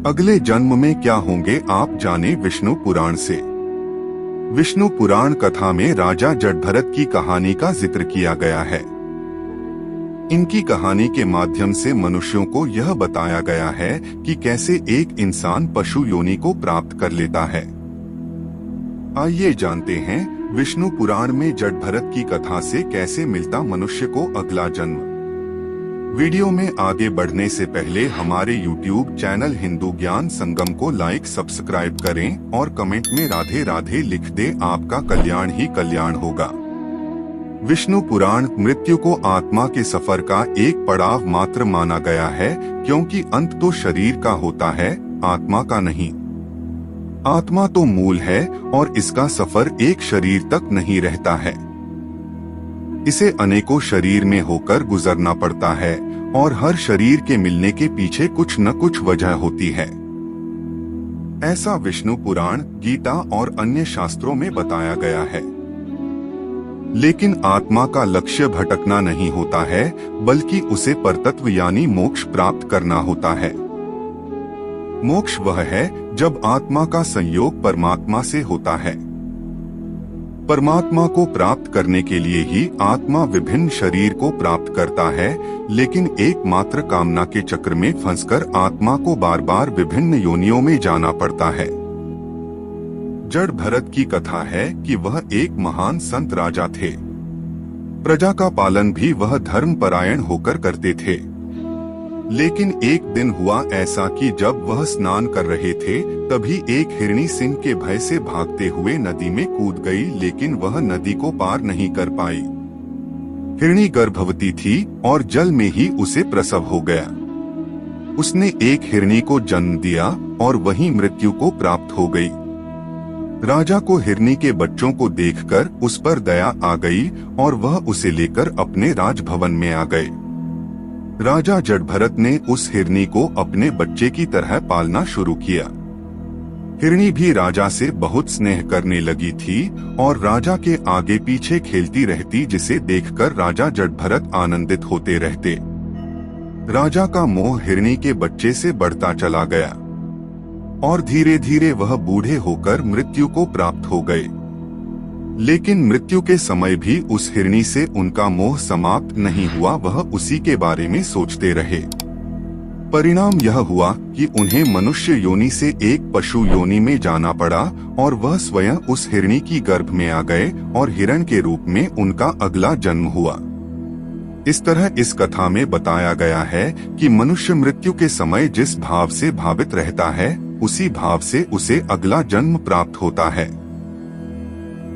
अगले जन्म में क्या होंगे आप जाने विष्णु पुराण से। विष्णु पुराण कथा में राजा जटभरत की कहानी का जिक्र किया गया है। इनकी कहानी के माध्यम से मनुष्यों को यह बताया गया है कि कैसे एक इंसान पशु योनि को प्राप्त कर लेता है। आइए जानते हैं विष्णु पुराण में जटभरत की कथा से कैसे मिलता मनुष्य को अगला जन्म। वीडियो में आगे बढ़ने से पहले हमारे YouTube चैनल हिंदू ज्ञान संगम को लाइक सब्सक्राइब करें और कमेंट में राधे राधे लिख दे, आपका कल्याण ही कल्याण होगा। विष्णु पुराण मृत्यु को आत्मा के सफर का एक पड़ाव मात्र माना गया है, क्योंकि अंत तो शरीर का होता है, आत्मा का नहीं। आत्मा तो मूल है और इसका सफर एक शरीर तक नहीं रहता है। इसे अनेकों शरीर में होकर गुजरना पड़ता है और हर शरीर के मिलने के पीछे कुछ न कुछ वजह होती है। ऐसा विष्णु पुराण, गीता और अन्य शास्त्रों में बताया गया है। लेकिन आत्मा का लक्ष्य भटकना नहीं होता है, बल्कि उसे परतत्व यानी मोक्ष प्राप्त करना होता है। मोक्ष वह है जब आत्मा का संयोग परमात्मा से होता है। परमात्मा को प्राप्त करने के लिए ही आत्मा विभिन्न शरीर को प्राप्त करता है, लेकिन एकमात्र कामना के चक्र में फंसकर आत्मा को बार बार विभिन्न योनियों में जाना पड़ता है। जटभरत की कथा है कि वह एक महान संत राजा थे। प्रजा का पालन भी वह धर्मपरायण होकर करते थे। लेकिन एक दिन हुआ ऐसा कि जब वह स्नान कर रहे थे, तभी एक हिरणी सिंह के भय से भागते हुए नदी में कूद गई, लेकिन वह नदी को पार नहीं कर पाई। हिरणी गर्भवती थी और जल में ही उसे प्रसव हो गया। उसने एक हिरणी को जन्म दिया और वहीं मृत्यु को प्राप्त हो गई। राजा को हिरणी के बच्चों को देखकर उस पर दया आ गई और वह उसे लेकर अपने राजभवन में आ गए। राजा जटभरत ने उस हिरणी को अपने बच्चे की तरह पालना शुरू किया। हिरणी भी राजा से बहुत स्नेह करने लगी थी और राजा के आगे पीछे खेलती रहती, जिसे देखकर राजा जटभरत आनंदित होते रहते। राजा का मोह हिरणी के बच्चे से बढ़ता चला गया और धीरे धीरे वह बूढ़े होकर मृत्यु को प्राप्त हो गए। लेकिन मृत्यु के समय भी उस हिरणी से उनका मोह समाप्त नहीं हुआ, वह उसी के बारे में सोचते रहे। परिणाम यह हुआ कि उन्हें मनुष्य योनि से एक पशु योनि में जाना पड़ा और वह स्वयं उस हिरणी की गर्भ में आ गए और हिरण के रूप में उनका अगला जन्म हुआ। इस तरह इस कथा में बताया गया है कि मनुष्य मृत्यु के समय जिस भाव से भावित रहता है, उसी भाव से उसे अगला जन्म प्राप्त होता है।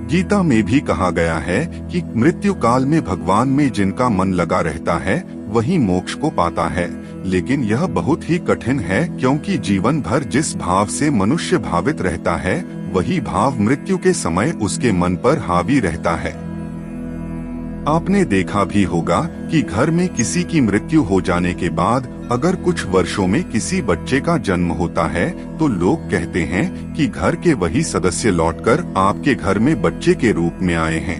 गीता में भी कहा गया है कि मृत्यु काल में भगवान में जिनका मन लगा रहता है, वही मोक्ष को पाता है। लेकिन यह बहुत ही कठिन है, क्योंकि जीवन भर जिस भाव से मनुष्य भावित रहता है, वही भाव मृत्यु के समय उसके मन पर हावी रहता है। आपने देखा भी होगा कि घर में किसी की मृत्यु हो जाने के बाद अगर कुछ वर्षों में किसी बच्चे का जन्म होता है, तो लोग कहते हैं कि घर के वही सदस्य लौटकर आपके घर में बच्चे के रूप में आए हैं।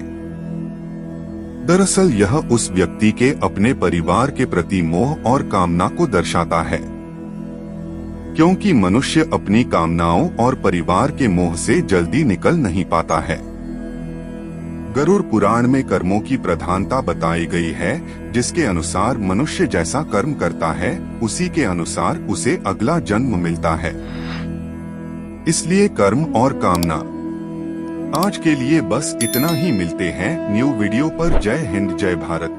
दरअसल यह उस व्यक्ति के अपने परिवार के प्रति मोह और कामना को दर्शाता है, क्योंकि मनुष्य अपनी कामनाओं और परिवार के मोह से जल्दी निकल नहीं पाता है। गरुड़ पुराण में कर्मों की प्रधानता बताई गई है, जिसके अनुसार मनुष्य जैसा कर्म करता है, उसी के अनुसार उसे अगला जन्म मिलता है। इसलिए कर्म और कामना। आज के लिए बस इतना ही, मिलते हैं न्यू वीडियो पर। जय हिंद, जय भारत।